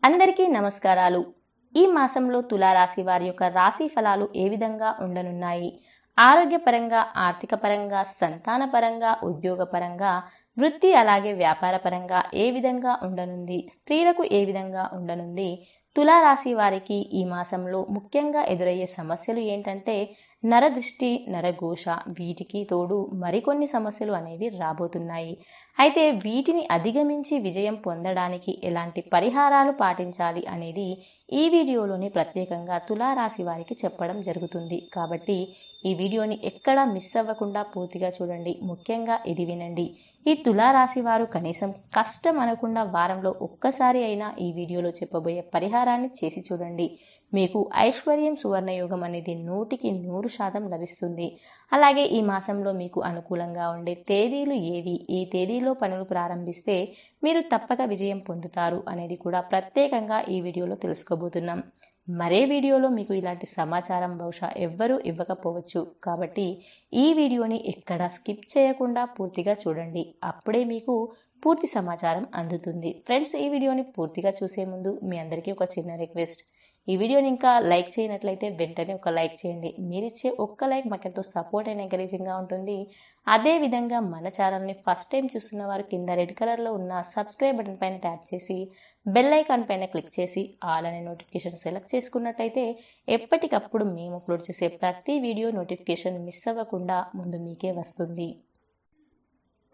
అందరికీ నమస్కారాలు. ఈ మాసంలో తులారాశి వారి యొక్క రాశి ఫలాలు ఏ విధంగా ఉండనున్నాయి? ఆరోగ్యపరంగా, ఆర్థిక పరంగా, సంతాన పరంగా, ఉద్యోగపరంగా, వృత్తి అలాగే వ్యాపార పరంగా ఏ విధంగా ఉండనుంది? స్త్రీలకు ఏ విధంగా ఉండనుంది? తులారాశి వారికి ఈ మాసంలో ముఖ్యంగా ఎదురయ్యే సమస్యలు ఏంటంటే నరదృష్టి, నరఘోష, వీటికి తోడు మరికొన్ని సమస్యలు అనేవి రాబోతున్నాయి. అయితే వీటిని అధిగమించి విజయం పొందడానికి ఎలాంటి పరిహారాలు పాటించాలి అనేది ఈ వీడియోలోని ప్రత్యేకంగా తులారాశి వారికి చెప్పడం జరుగుతుంది. కాబట్టి ఈ వీడియోని ఎక్కడా మిస్ అవ్వకుండా పూర్తిగా చూడండి. ముఖ్యంగా ఇది వినండి. ఈ తులారాశి వారు కనీసం కష్టం అనకుండా వారంలో ఒక్కసారి అయినా ఈ వీడియోలో చెప్పబోయే పరిహారాన్ని చేసి చూడండి. మీకు ఐశ్వర్యం, సువర్ణయోగం అనేది 100% లభిస్తుంది. అలాగే ఈ మాసంలో మీకు అనుకూలంగా ఉండే తేదీలు ఏవి, ఏ తేదీలో పనులు ప్రారంభిస్తే మీరు తప్పక విజయం పొందుతారు అనేది కూడా ప్రత్యేకంగా ఈ వీడియోలో తెలుసుకోబోతున్నాం. మరే వీడియోలో మీకు ఇలాంటి సమాచారం బహుశా ఎవ్వరూ ఇవ్వకపోవచ్చు. కాబట్టి ఈ వీడియోని ఎక్కడా స్కిప్ చేయకుండా పూర్తిగా చూడండి. అప్పుడే మీకు పూర్తి సమాచారం అందుతుంది. ఫ్రెండ్స్, ఈ వీడియోని పూర్తిగా చూసే ముందు మీ అందరికీ ఒక చిన్న రిక్వెస్ట్. ఈ వీడియోని ఇంకా లైక్ చేయనట్లయితే వెంటనే ఒక లైక్ చేయండి. మీరిచ్చే ఒక్క లైక్ మాకెంతో సపోర్ట్ అండ్ ఎంకరేజింగ్గా ఉంటుంది. అదేవిధంగా మన ఛానల్ని ఫస్ట్ టైం చూస్తున్న వారు కింద రెడ్ కలర్లో ఉన్న సబ్స్క్రైబ్ బటన్ పైన ట్యాప్ చేసి బెల్ ఐకాన్ పైన క్లిక్ చేసి ఆల్ అనే నోటిఫికేషన్ సెలెక్ట్ చేసుకున్నట్టయితే ఎప్పటికప్పుడు మేము అప్లోడ్ చేసే ప్రతి వీడియో నోటిఫికేషన్ మిస్ అవ్వకుండా ముందు మీకే వస్తుంది.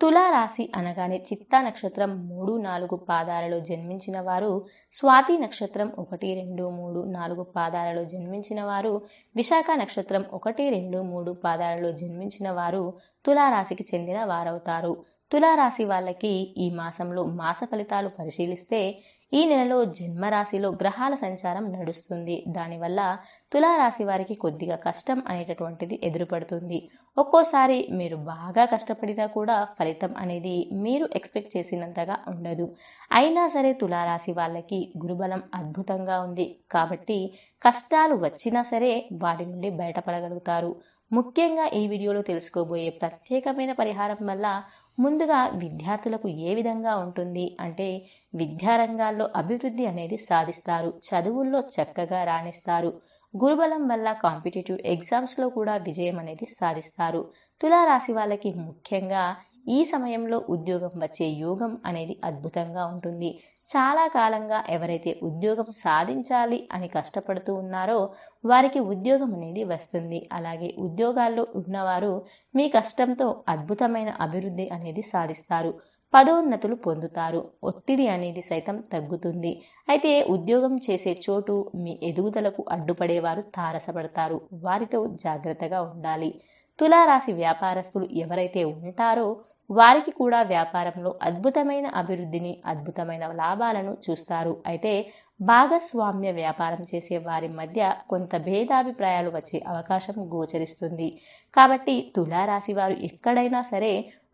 తులారాశి అనగానే చిత్తా నక్షత్రం 3, 4 పాదాలలో జన్మించిన వారు, స్వాతి నక్షత్రం 1, 2, 3, 4 పాదాలలో జన్మించిన వారు, విశాఖ నక్షత్రం 1, 2, 3 పాదాలలో జన్మించిన వారు తులారాశికి చెందిన వారవుతారు. తులారాశి వాళ్ళకి ఈ మాసంలో మాస ఫలితాలు పరిశీలిస్తే ఈ నెలలో జన్మరాశిలో గ్రహాల సంచారం నడుస్తుంది. దానివల్ల తులారాశి వారికి కొద్దిగా కష్టం అనేటటువంటిది ఎదురుపడుతుంది. ఒక్కోసారి మీరు బాగా కష్టపడినా కూడా ఫలితం అనేది మీరు ఎక్స్పెక్ట్ చేసినంతగా ఉండదు. అయినా సరే తులారాశి వాళ్ళకి గురుబలం అద్భుతంగా ఉంది. కాబట్టి కష్టాలు వచ్చినా సరే వాటి నుండి బయటపడగలుగుతారు. ముఖ్యంగా ఈ వీడియోలో తెలుసుకోబోయే ప్రత్యేకమైన పరిహారం వల్ల ముందుగా విద్యార్థులకు ఏ విధంగా ఉంటుంది అంటే విద్యారంగాల్లో అభివృద్ధి అనేది సాధిస్తారు. చదువుల్లో చక్కగా రాణిస్తారు. గురుబలం వల్ల కాంపిటేటివ్ ఎగ్జామ్స్లో కూడా విజయం అనేది సాధిస్తారు. తులారాశి వాళ్ళకి ముఖ్యంగా ఈ సమయంలో ఉద్యోగం వచ్చే యోగం అనేది అద్భుతంగా ఉంటుంది. చాలా కాలంగా ఎవరైతే ఉద్యోగం సాధించాలి అని కష్టపడుతూ ఉన్నారో వారికి ఉద్యోగం అనేది వస్తుంది. అలాగే ఉద్యోగాల్లో ఉన్నవారు మీ కష్టంతో అద్భుతమైన అభివృద్ధి అనేది సాధిస్తారు. పదోన్నతులు పొందుతారు. ఒత్తిడి అనేది సైతం తగ్గుతుంది. అయితే ఉద్యోగం చేసే చోటు మీ ఎదుగుదలకు అడ్డుపడేవారు తారసపడతారు. వారితో జాగ్రత్తగా ఉండాలి. తులారాశి వ్యాపారస్తులు ఎవరైతే ఉంటారో వారికి కూడా వ్యాపారంలో అద్భుతమైన అభివృద్ధిని, అద్భుతమైన లాభాలను చూస్తారు. అయితే భాగస్వామ్య వ్యాపారం చేసే వారి మధ్య కొంత భేదాభిప్రాయాలు వచ్చే అవకాశం గోచరిస్తుంది. కాబట్టి తులారాశి వారు ఎక్కడైనా సరే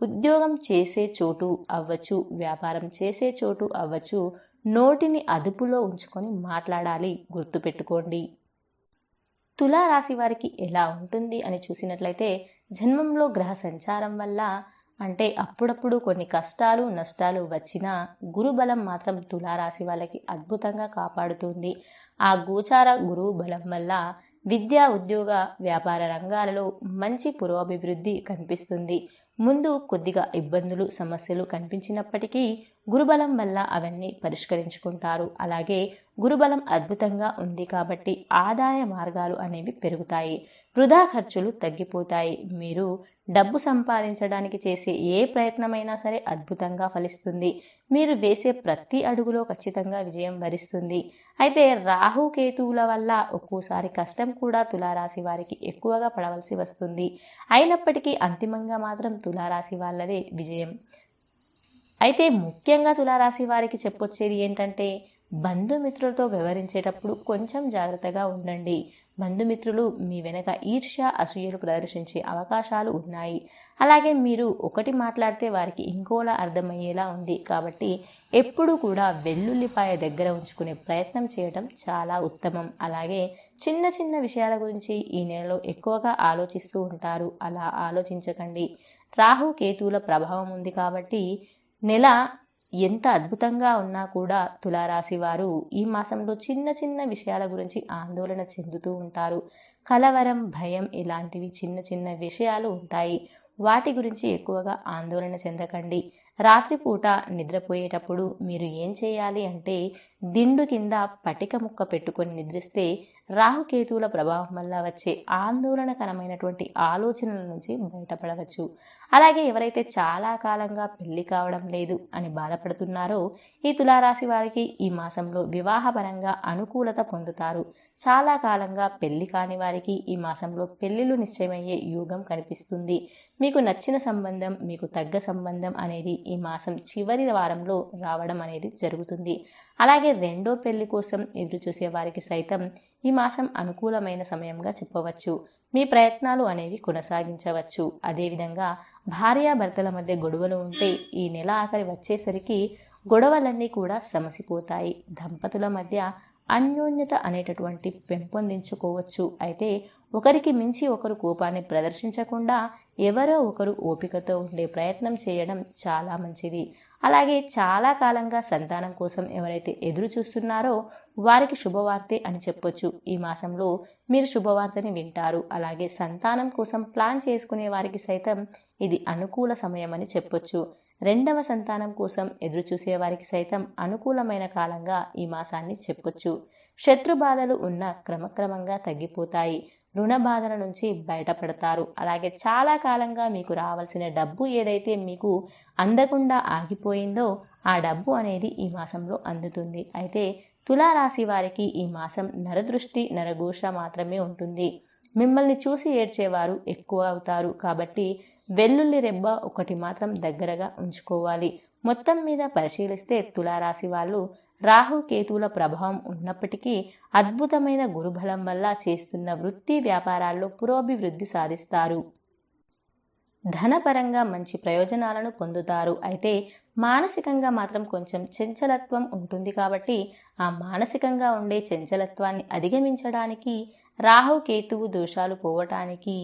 ఉద్యోగం చేసే చోటు అవ్వచ్చు, వ్యాపారం చేసే చోటు అవ్వచ్చు, నోటిని అదుపులో ఉంచుకొని మాట్లాడాలి. గుర్తుపెట్టుకోండి. తులారాశి వారికి ఎలా ఉంటుంది అని చూసినట్లయితే జన్మంలో గ్రహ సంచారం వల్ల అంటే అప్పుడప్పుడు కొన్ని కష్టాలు, నష్టాలు వచ్చినా గురుబలం మాత్రం తులారాశి వాళ్ళకి అద్భుతంగా కాపాడుతుంది. ఆ గోచార గురువు బలం వల్ల విద్యా, ఉద్యోగ, వ్యాపార రంగాలలో మంచి పురోభివృద్ధి కనిపిస్తుంది. ముందు కొద్దిగా ఇబ్బందులు, సమస్యలు కనిపించినప్పటికీ గురుబలం వల్ల అవన్నీ పరిష్కరించుకుంటారు. అలాగే గురుబలం అద్భుతంగా ఉంది కాబట్టి ఆదాయ మార్గాలు అనేవి పెరుగుతాయి. వృధా ఖర్చులు తగ్గిపోతాయి. మీరు డబ్బు సంపాదించడానికి చేసే ఏ ప్రయత్నమైనా సరే అద్భుతంగా ఫలిస్తుంది. మీరు వేసే ప్రతి అడుగులో ఖచ్చితంగా విజయం వరిస్తుంది. అయితే రాహు, కేతువుల వల్ల ఒక్కోసారి కష్టం కూడా తులారాశి వారికి ఎక్కువగా పడవలసి వస్తుంది. అయినప్పటికీ అంతిమంగా మాత్రం తులారాశి వాళ్ళదే విజయం. అయితే ముఖ్యంగా తులారాశి వారికి చెప్పొచ్చేది ఏంటంటే బంధుమిత్రులతో వ్యవహరించేటప్పుడు కొంచెం జాగ్రత్తగా ఉండండి. బంధుమిత్రులు మీ వెనక ఈర్ష్య, అసూయలు ప్రదర్శించే అవకాశాలు ఉన్నాయి. అలాగే మీరు ఒకటి మాట్లాడితే వారికి ఇంకోలా అర్థమయ్యేలా ఉంది. కాబట్టి ఎప్పుడూ కూడా వెల్లుల్లిపాయ దగ్గర ఉంచుకునే ప్రయత్నం చేయడం చాలా ఉత్తమం. అలాగే చిన్న చిన్న విషయాల గురించి ఈ నెలలో ఎక్కువగా ఆలోచిస్తూ ఉంటారు. అలా ఆలోచించకండి. రాహు, కేతువుల ప్రభావం ఉంది కాబట్టి నెల ఎంత అద్భుతంగా ఉన్నా కూడా తులారాశి వారు ఈ మాసంలో చిన్న చిన్న విషయాల గురించి ఆందోళన చెందుతూ ఉంటారు. కలవరం, భయం ఇలాంటివి చిన్న చిన్న విషయాలు ఉంటాయి. వాటి గురించి ఎక్కువగా ఆందోళన చెందకండి. రాత్రిపూట నిద్రపోయేటప్పుడు మీరు ఏం చేయాలి అంటే దిండు కింద పటిక ముక్క పెట్టుకొని నిద్రిస్తే రాహుకేతువుల ప్రభావం వల్ల వచ్చే ఆందోళనకరమైనటువంటి ఆలోచనల నుంచి బయటపడవచ్చు. అలాగే ఎవరైతే చాలా కాలంగా పెళ్లి కావడం లేదు అని బాధపడుతున్నారో ఈ తులారాశి వారికి ఈ మాసంలో వివాహపరంగా అనుకూలత పొందుతారు. చాలా కాలంగా పెళ్లి కాని వారికి ఈ మాసంలో పెళ్లిళ్ళు నిశ్చయమయ్యే యోగం కనిపిస్తుంది. మీకు నచ్చిన సంబంధం, మీకు తగ్గ సంబంధం అనేది ఈ మాసం చివరి వారంలో రావడం అనేది జరుగుతుంది. అలాగే రెండో పెళ్లి కోసం ఎదురు చూసే వారికి సైతం ఈ మాసం అనుకూలమైన సమయంగా చెప్పవచ్చు. మీ ప్రయత్నాలు అనేవి కొనసాగించవచ్చు. అదేవిధంగా భార్యాభర్తల మధ్య గొడవలు ఉంటే ఈ నెల ఆఖరి వచ్చేసరికి గొడవలన్నీ కూడా సమసిపోతాయి. దంపతుల మధ్య అన్యోన్యత అనేటటువంటి పెంపొందించుకోవచ్చు. అయితే ఒకరికి మించి ఒకరు కోపాన్ని ప్రదర్శించకుండా ఎవరో ఒకరు ఓపికతో ఉండే ప్రయత్నం చేయడం చాలా మంచిది. అలాగే చాలా కాలంగా సంతానం కోసం ఎవరైతే ఎదురు చూస్తున్నారో వారికి శుభవార్తే అని చెప్పొచ్చు. ఈ మాసంలో మీరు శుభవార్తని వింటారు. అలాగే సంతానం కోసం ప్లాన్ చేసుకునే వారికి సైతం ఇది అనుకూల సమయం అని చెప్పొచ్చు. రెండవ సంతానం కోసం ఎదురు చూసే వారికి సైతం అనుకూలమైన కాలంగా ఈ మాసాన్ని చెప్పొచ్చు. శత్రు బాధలు ఉన్న క్రమక్రమంగా తగ్గిపోతాయి. రుణ బాధల నుంచి బయటపడతారు. అలాగే చాలా కాలంగా మీకు రావాల్సిన డబ్బు ఏదైతే మీకు అందకుండా ఆగిపోయిందో ఆ డబ్బు అనేది ఈ మాసంలో అందుతుంది. అయితే తులారాశి వారికి ఈ మాసం నరదృష్టి, నరఘోష మాత్రమే ఉంటుంది. మిమ్మల్ని చూసి ఏడ్చేవారు ఎక్కువ అవుతారు. కాబట్టి వెల్లుల్లి రెబ్బ ఒకటి మాత్రం దగ్గరగా ఉంచుకోవాలి. మొత్తం మీద పరిశీలిస్తే తులారాశి వాళ్ళు రాహు కేతువుల ప్రభావం ఉన్నప్పటికీ అద్భుతమైన గురుబలం వల్ల చేస్తున్న వృత్తి వ్యాపారాల్లో పురోభివృద్ధి సాధిస్తారు. ధనపరంగా మంచి ప్రయోజనాలను పొందుతారు. అయితే మానసికంగా మాత్రం కొంచెం చంచలత్వం ఉంటుంది. కాబట్టి ఆ మానసికంగా ఉండే చంచలత్వాన్ని అధిగమించడానికి రాహు కేతువు దోషాలు పోవటానికి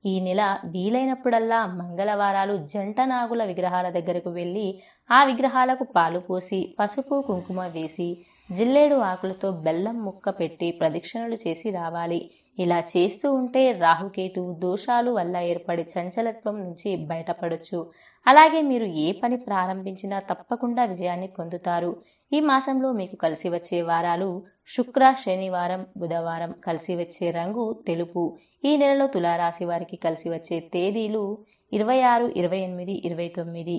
ఈ నెల వీలైనప్పుడల్లా మంగళవారాలు జంట నాగుల విగ్రహాల దగ్గరకు వెళ్ళి ఆ విగ్రహాలకు పాలు పోసి పసుపు కుంకుమ వేసి జిల్లేడు ఆకులతో బెల్లం ముక్క పెట్టి ప్రదక్షిణలు చేసి రావాలి. ఇలా చేస్తూ ఉంటే రాహుకేతువు దోషాలు వల్ల ఏర్పడే చంచలత్వం నుంచి బయటపడొచ్చు. అలాగే మీరు ఏ పని ప్రారంభించినా తప్పకుండా విజయాన్ని పొందుతారు. ఈ మాసంలో మీకు కలిసి వచ్చే వారాలు శుక్ర, శనివారం, బుధవారం. కలిసి వచ్చే రంగు తెలుపు. ఈ నెలలో తులారాశి వారికి కలిసి వచ్చే తేదీలు 26, 28, 29.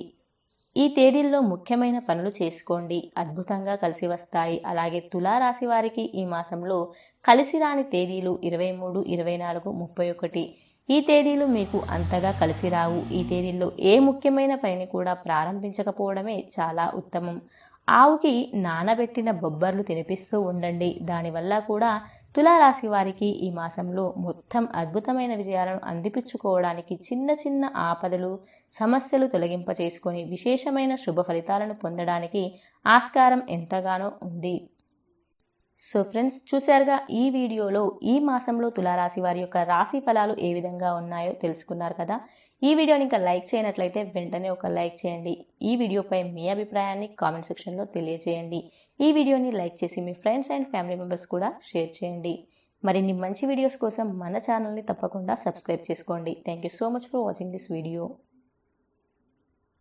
ఈ తేదీల్లో ముఖ్యమైన పనులు చేసుకోండి. అద్భుతంగా కలిసి వస్తాయి. అలాగే తులారాశి వారికి ఈ మాసంలో కలిసి రాని తేదీలు 23, 24, 31. ఈ తేదీలు మీకు అంతగా కలిసి రావు. ఈ తేదీల్లో ఏ ముఖ్యమైన పనిని కూడా ప్రారంభించకపోవడమే చాలా ఉత్తమం. ఆవుకి నానబెట్టిన బొబ్బర్లు తినిపిస్తూ ఉండండి. దానివల్ల కూడా తులారాశి వారికి ఈ మాసంలో మొత్తం అద్భుతమైన విజయాలను అందిపుచ్చుకోవడానికి చిన్న చిన్న ఆపదలు, సమస్యలు తొలగింప చేసుకొని విశేషమైన శుభ ఫలితాలను పొందడానికి ఆస్కారం ఎంతగానో ఉంది. సో ఫ్రెండ్స్, చూశారుగా ఈ వీడియోలో ఈ మాసంలో తులారాశి వారి యొక్క రాశి ఫలాలు ఏ విధంగా ఉన్నాయో తెలుసుకున్నారు కదా. ఈ వీడియోని ఇంకా లైక్ చేయనట్లయితే వెంటనే ఒక లైక్ చేయండి. ఈ వీడియోపై మీ అభిప్రాయాన్ని కామెంట్ సెక్షన్లో తెలియజేయండి. ఈ వీడియోని లైక్ చేసి మీ ఫ్రెండ్స్ అండ్ ఫ్యామిలీ మెంబర్స్ కూడా షేర్ చేయండి. మరిన్ని మంచి వీడియోస్ కోసం మన ఛానల్ని తప్పకుండా సబ్స్క్రైబ్ చేసుకోండి. Thank you so much for watching this video.